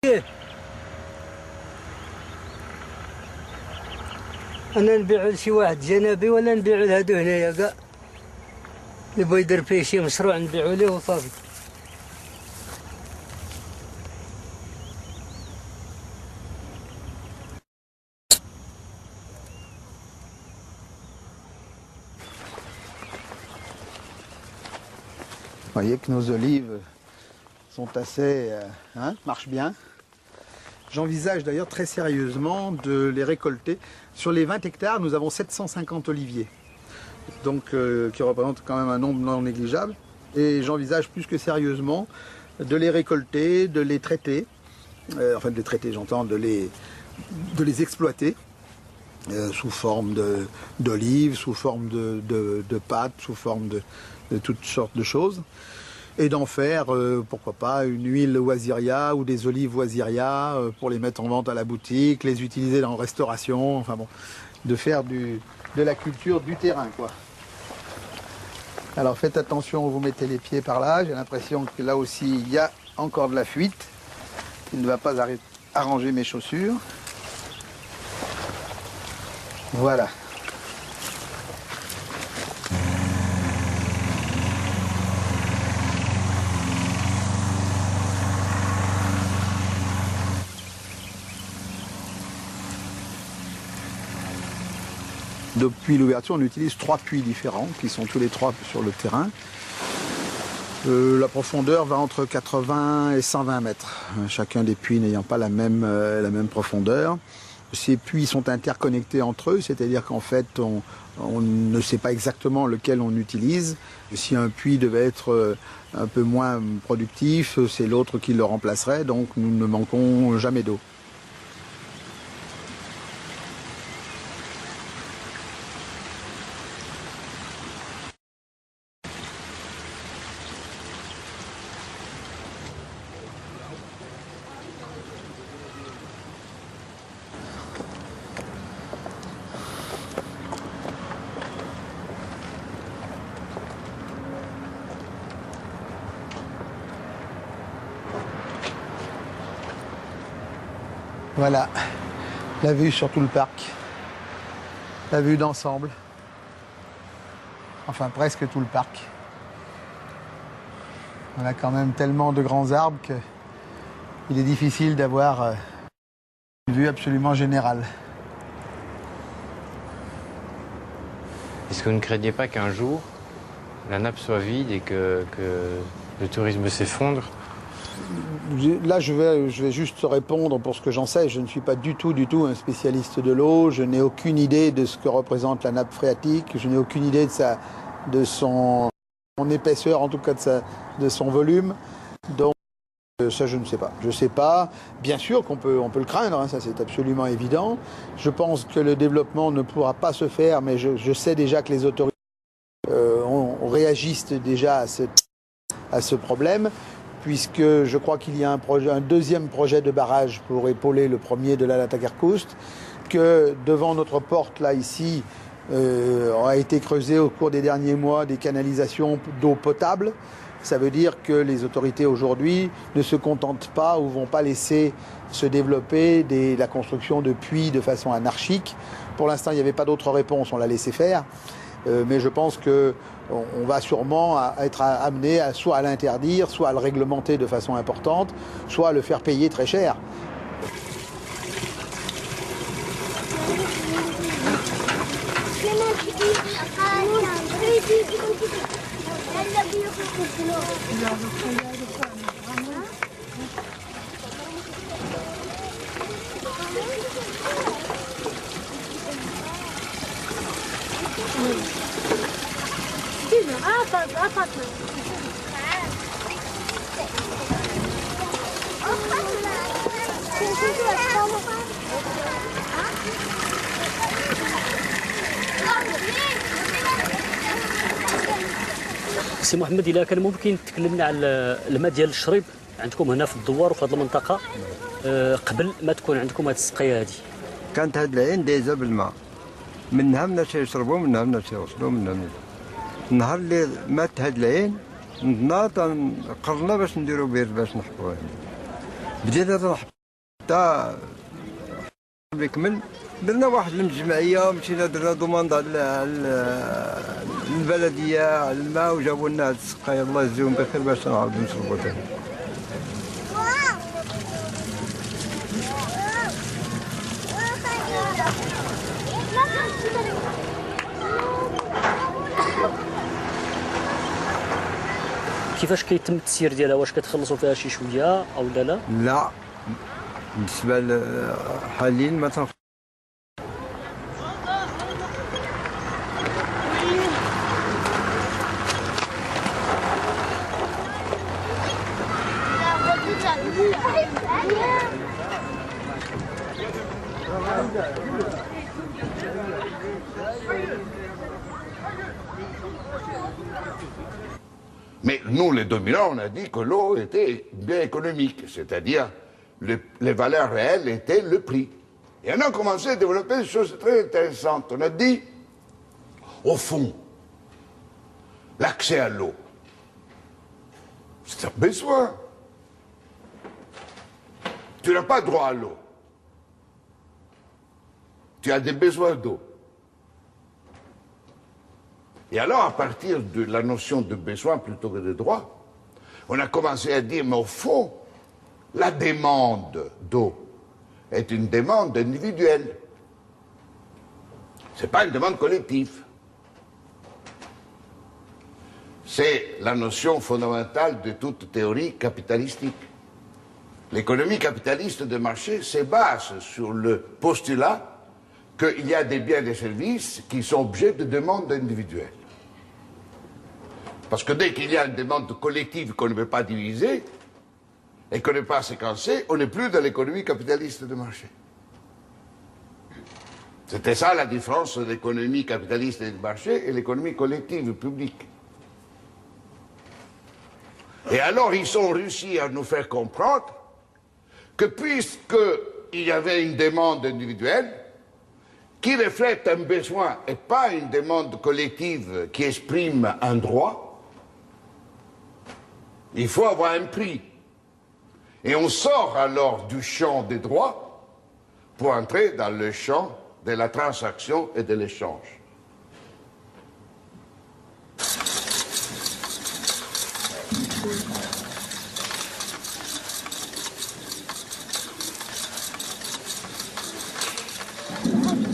انا نبيعو لشي واحد جنابي ولا نبيعو لهادو هنايا كاع اللي بغا يدير فيه شي مشروع نبيعو ليه وصافي. Vous voyez que nos olives sont assez, marchent bien. J'envisage d'ailleurs très sérieusement de les récolter. Sur les 20 hectares, nous avons 750 oliviers, donc qui représentent quand même un nombre non négligeable. Et j'envisage plus que sérieusement de les récolter, de les traiter, enfin de les traiter, j'entends, de les exploiter sous forme d'olives, sous forme de pâtes, sous forme de toutes sortes de choses. Et d'en faire, pourquoi pas, une huile oisiria ou des olives oisiria pour les mettre en vente à la boutique, les utiliser dans la restauration, enfin bon, de faire de la culture du terrain, quoi. Alors faites attention où vous mettez les pieds par là, j'ai l'impression que là aussi il y a encore de la fuite. Il ne va pas arranger mes chaussures. Voilà. Depuis l'ouverture, on utilise 3 puits différents, qui sont tous les 3 sur le terrain. La profondeur va entre 80 et 120 mètres, chacun des puits n'ayant pas la même profondeur. Ces puits sont interconnectés entre eux, c'est-à-dire qu'en fait, on ne sait pas exactement lequel on utilise. Si un puits devait être un peu moins productif, c'est l'autre qui le remplacerait, donc nous ne manquons jamais d'eau. Voilà, la vue sur tout le parc, la vue d'ensemble, enfin presque tout le parc. On a quand même tellement de grands arbres qu'il est difficile d'avoir une vue absolument générale. Est-ce que vous ne craignez pas qu'un jour, la nappe soit vide et que le tourisme s'effondre ? Là, je vais juste répondre pour ce que j'en sais. Je ne suis pas du tout un spécialiste de l'eau. Je n'ai aucune idée de ce que représente la nappe phréatique. Je n'ai aucune idée de son épaisseur, en tout cas de son volume. Donc, ça, je ne sais pas. Je ne sais pas. Bien sûr qu'on peut le craindre, hein, ça c'est absolument évident. Je pense que le développement ne pourra pas se faire, mais je sais déjà que les autorités réagissent déjà à ce problème, puisque je crois qu'il y a un deuxième projet de barrage pour épauler le premier de la Latakerkoust, que devant notre porte, là, ici, a été creusé au cours des derniers mois des canalisations d'eau potable. Ça veut dire que les autorités aujourd'hui ne se contentent pas ou vont pas laisser se développer la construction de puits de façon anarchique. Pour l'instant, il n'y avait pas d'autre réponse, on l'a laissé faire. Mais je pense qu'on va sûrement être amené soit à l'interdire, soit à le réglementer de façon importante, soit à le faire payer très cher. سي محمد إلا كان ممكن تكلمنا على الماء ديال الشريب عندكم هنا في الدوار وفي هذه المنطقة قبل ما تكون عندكم هذه السقية هذه. كانت هذه العين دايزة بالماء، منها الناس يشربوا، منها الناس يوصلوا، منها النهار اللي مات هذه العين نضنا تنقرنا باش نديروا بير باش نحكوها. بديت نروح حتى بيكمل درنا واحد الجمعيه ومشينا درنا دوموند للبلديه على الماء وجابوا لنا هاد السقايه الله يجزيهم بخير باش نعاودو نشربوا ثاني. كيفاش كيتم التسيير ديالها؟ واش كتخلصوا فيها شي شويه او لا؟ لا بالنسبه حاليا ما تنخ... Mais nous, les dominants, on a dit que l'eau était bien économique, c'est-à-dire les valeurs réelles étaient le prix. Et on a commencé à développer des choses très intéressantes. On a dit, au fond, l'accès à l'eau, c'est un besoin. Tu n'as pas droit à l'eau. Tu as des besoins d'eau. Et alors, à partir de la notion de besoin plutôt que de droit, on a commencé à dire, mais au fond, la demande d'eau est une demande individuelle. Ce n'est pas une demande collective. C'est la notion fondamentale de toute théorie capitalistique. L'économie capitaliste de marché se base sur le postulat qu'il y a des biens et des services qui sont objets de demandes individuelles. Parce que dès qu'il y a une demande collective qu'on ne veut pas diviser et qu'on ne veut pas séquencer, on n'est plus dans l'économie capitaliste de marché. C'était ça la différence entre l'économie capitaliste de marché et l'économie collective publique. Et alors ils ont réussi à nous faire comprendre que puisqu'il y avait une demande individuelle qui reflète un besoin et pas une demande collective qui exprime un droit, il faut avoir un prix. Et on sort alors du champ des droits pour entrer dans le champ de la transaction et de l'échange.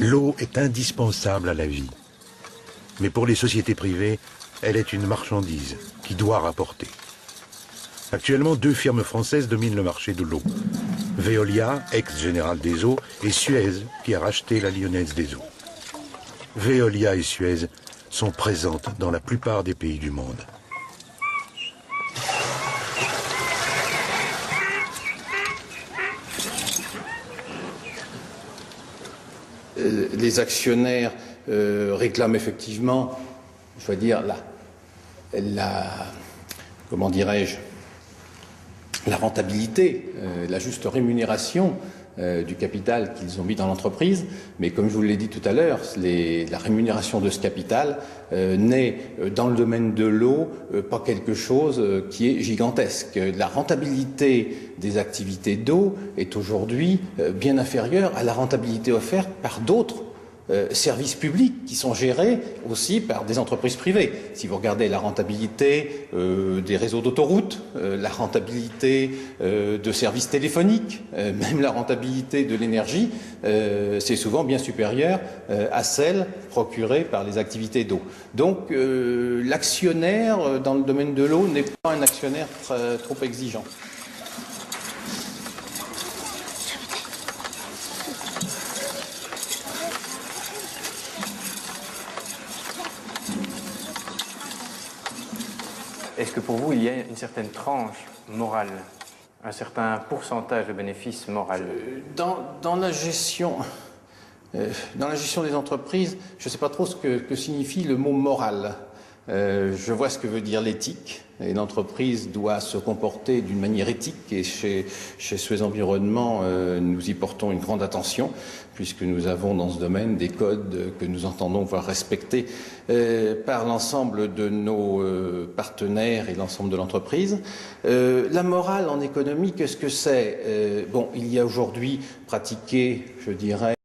L'eau est indispensable à la vie. Mais pour les sociétés privées, elle est une marchandise qui doit rapporter. Actuellement, 2 firmes françaises dominent le marché de l'eau. Veolia, ex-général des eaux, et Suez, qui a racheté la Lyonnaise des eaux. Veolia et Suez sont présentes dans la plupart des pays du monde. Les actionnaires réclament effectivement, je veux dire, comment dirais-je, la rentabilité, la juste rémunération du capital qu'ils ont mis dans l'entreprise. Mais comme je vous l'ai dit tout à l'heure, la rémunération de ce capital n'est dans le domaine de l'eau pas quelque chose qui est gigantesque. La rentabilité des activités d'eau est aujourd'hui bien inférieure à la rentabilité offerte par d'autres services publics qui sont gérés aussi par des entreprises privées. Si vous regardez la rentabilité des réseaux d'autoroutes, la rentabilité de services téléphoniques, même la rentabilité de l'énergie, c'est souvent bien supérieur à celle procurée par les activités d'eau. Donc l'actionnaire dans le domaine de l'eau n'est pas un actionnaire trop exigeant. Est-ce que pour vous, il y a une certaine tranche morale, un certain pourcentage de bénéfice moral? Dans la gestion des entreprises, je ne sais pas trop ce que signifie le mot moral. Je vois ce que veut dire l'éthique. Et l'entreprise doit se comporter d'une manière éthique. Et chez Suez Environnement, nous y portons une grande attention, puisque nous avons dans ce domaine des codes que nous entendons voir respectés par l'ensemble de nos partenaires et l'ensemble de l'entreprise. La morale en économie, qu'est-ce que c'est? Bon, il y a aujourd'hui pratiqué, je dirais,